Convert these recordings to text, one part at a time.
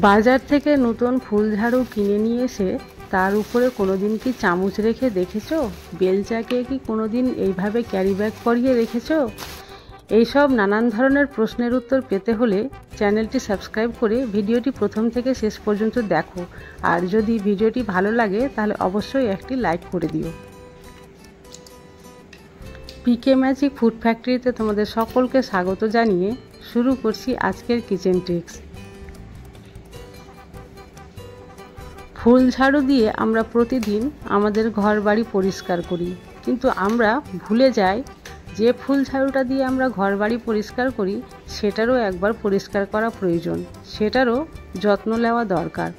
বাজার থেকে নতুন ফুল ঝাড়ু কিনে নিয়ে এসে তার উপরে কোনোদিন কি চামচ রেখে দেখেছো? বেলচাকে কি কোনোদিন এইভাবে ক্যারি ব্যাগ করিয়ে রেখেছো? এইসব নানান ধরনের প্রশ্নের উত্তর পেতে হলে চ্যানেলটি সাবস্ক্রাইব করে ভিডিওটি প্রথম থেকে শেষ পর্যন্ত দেখো। আর যদি ভিডিওটি ভালো লাগে তাহলে অবশ্যই একটি লাইক করে দিও। পিকে ম্যাজিক ফুড ফ্যাক্টরিতে তোমাদের সকলকে স্বাগত জানিয়ে শুরু করছি আজকের কিচেন ট্রিক্স। ফুল ঝাড়ু দিয়ে আমরা প্রতিদিন আমাদের ঘর বাড়ি পরিষ্কার করি, কিন্তু আমরা ভুলে যাই যে ফুল ঝাড়ুটা দিয়ে আমরা ঘর বাড়ি পরিষ্কার করি সেটারও একবার পরিষ্কার করা প্রয়োজন, সেটারও যত্ন নেওয়া দরকার।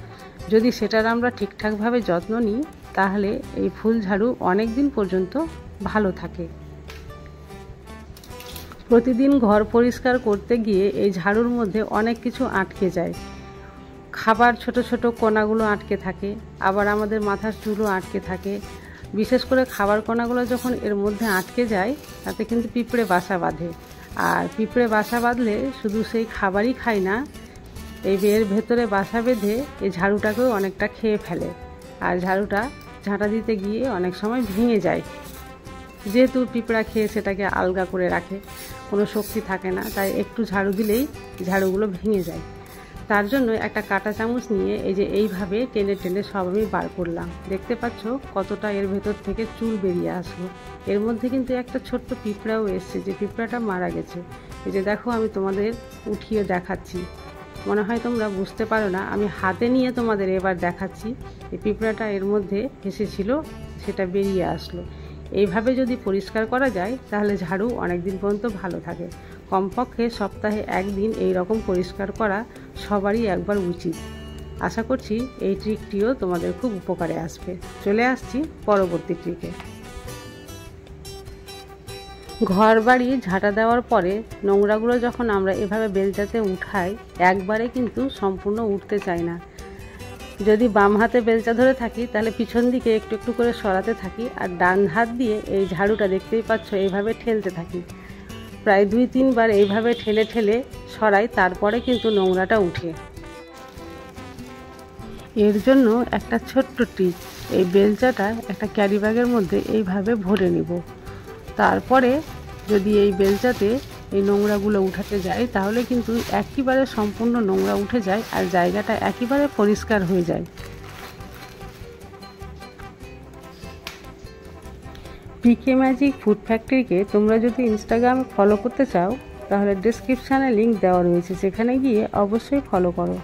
যদি সেটার আমরা ঠিকঠাকভাবে যত্ন নিই তাহলে এই ফুল ঝাড়ু অনেক দিন পর্যন্ত ভালো থাকে। প্রতিদিন ঘর পরিষ্কার করতে গিয়ে এই ঝাড়ুর মধ্যে অনেক কিছু আটকে যায়। খাবার ছোট ছোট কণাগুলো আটকে থাকে, আবার আমাদের মাথার চুলও আটকে থাকে। বিশেষ করে খাবার কণাগুলো যখন এর মধ্যে আটকে যায় তাতে কিন্তু পিঁপড়ে বাসা বাঁধে। আর পিঁপড়ে বাসা বাঁধলে শুধু সেই খাবারই খায় না, এই এর ভেতরে বাসা বেঁধে এই ঝাড়ুটাকেও অনেকটা খেয়ে ফেলে। আর ঝাড়ুটা ঝাঁটা দিতে গিয়ে অনেক সময় ভেঙে যায়, যেহেতু পিঁপড়া খেয়ে সেটাকে আলগা করে রাখে, কোনো শক্তি থাকে না, তাই একটু ঝাড়ু দিলেই ঝাড়ুগুলো ভেঙে যায়। তার জন্য একটা কাঁটা চামচ নিয়ে এই যে এইভাবে টেনে টেনে সব আমি বার করলাম। দেখতে পাচ্ছ কতটা এর ভেতর থেকে চুল বেরিয়ে আসলো। এর মধ্যে কিন্তু একটা ছোট্ট পিঁপড়াও এসছে, যে পিঁপড়াটা মারা গেছে। এই যে দেখো, আমি তোমাদের উঠিয়ে দেখাচ্ছি, মনে হয় তোমরা বুঝতে পারো না, আমি হাতে নিয়ে তোমাদের এবার দেখাচ্ছি। এই পিঁপড়াটা এর মধ্যে এসেছিল, সেটা বেরিয়ে আসলো। এইভাবে যদি পরিষ্কার করা যায় তাহলে ঝাড়ু অনেক দিন পর্যন্ত ভালো থাকে। কমপক্ষে সপ্তাহে একদিন এই রকম পরিষ্কার করা সবারই একবার উচিত। আশা করছি এই ট্রিকটিও তোমাদের খুব উপকারে আসবে। চলে আসছি পরবর্তী ট্রিকে। ঘর বাড়ি ঝাঁটা দেওয়ার পরে নোংরাগুলো যখন আমরা এভাবে বেলচাতে উঠাই, একবারে কিন্তু সম্পূর্ণ উঠতে চায় না। যদি বাম হাতে বেলচা ধরে থাকি তাহলে পিছন দিকে একটু একটু করে সরাতে থাকি, আর ডান হাত দিয়ে এই ঝাড়ুটা দেখতেই পাচ্ছ এইভাবে ঠেলতে থাকি। প্রায় 2-3 বার এইভাবে ঠেলে ঠেলে সরাই, তারপরে কিন্তু নোংরাটা উঠে। এর জন্য একটা ছোট্ট ট্রিক, এই বেলচাটা একটা ক্যারি ব্যাগের মধ্যে এইভাবে ভরে নিব। তারপরে যদি এই বেলচাতে এই নোংরাগুলো উঠাতে যাই তাহলে কিন্তু একেবারে সম্পূর্ণ নোংরা উঠে যায় আর জায়গাটা একেবারে পরিষ্কার হয়ে যায়। পিকে ম্যাজিক ফুড ফ্যাক্টরিকে তোমরা যদি ইনস্টাগ্রামে ফলো করতে চাও তাহলে ডেসক্রিপশানে লিঙ্ক দেওয়া রয়েছে, সেখানে গিয়ে অবশ্যই ফলো করো।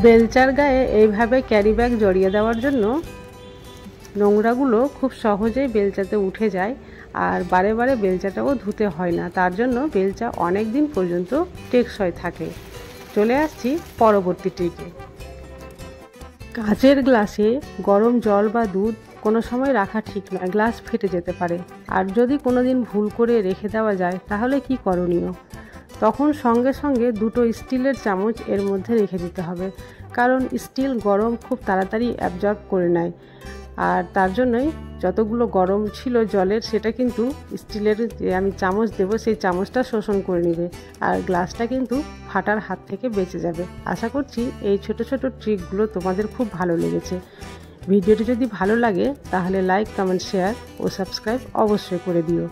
বেলচার গায়ে এইভাবে ক্যারি ব্যাগ জড়িয়ে দেওয়ার জন্য নোংরাগুলো খুব সহজেই বেলচাতে উঠে যায়, আর বারে বারে বেলচাটাও ধুতে হয় না। তার জন্য বেলচা অনেক দিন পর্যন্ত টেকসই থাকে। চলে আসছি পরবর্তী ট্রিকে। কাচের গ্লাসে গরম জল বা দুধ কোনো সময় রাখা ঠিক নয়, গ্লাস ফেটে যেতে পারে। আর যদি কোনো দিন ভুল করে রেখে দেওয়া যায় তাহলে কি করণীয়? তখন সঙ্গে সঙ্গে 2টো স্টিলের চামচ এর মধ্যে রেখে দিতে হবে, কারণ স্টিল গরম খুব তাড়াতাড়ি অ্যাবজর্ব করে নেয়। আর তার জন্যই যতগুলো গরম ছিল জলের, সেটা কিন্তু স্টিলের যে আমি চামচ দেব সেই চামচটা শোষণ করে নেবে, আর গ্লাসটা কিন্তু ফাটার হাত থেকে বেঁচে যাবে। আশা করছি এই ছোট ছোট ট্রিকগুলো তোমাদের খুব ভালো লেগেছে। ভিডিওটি যদি ভালো লাগে তাহলে লাইক, কমেন্ট, শেয়ার ও সাবস্ক্রাইব অবশ্যই করে দিও।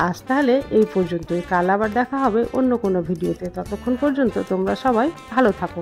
আজ তাহলে এই পর্যন্তই, কাল আবার দেখা হবে অন্য কোনো ভিডিওতে। ততক্ষণ পর্যন্ত তোমরা সবাই ভালো থাকো।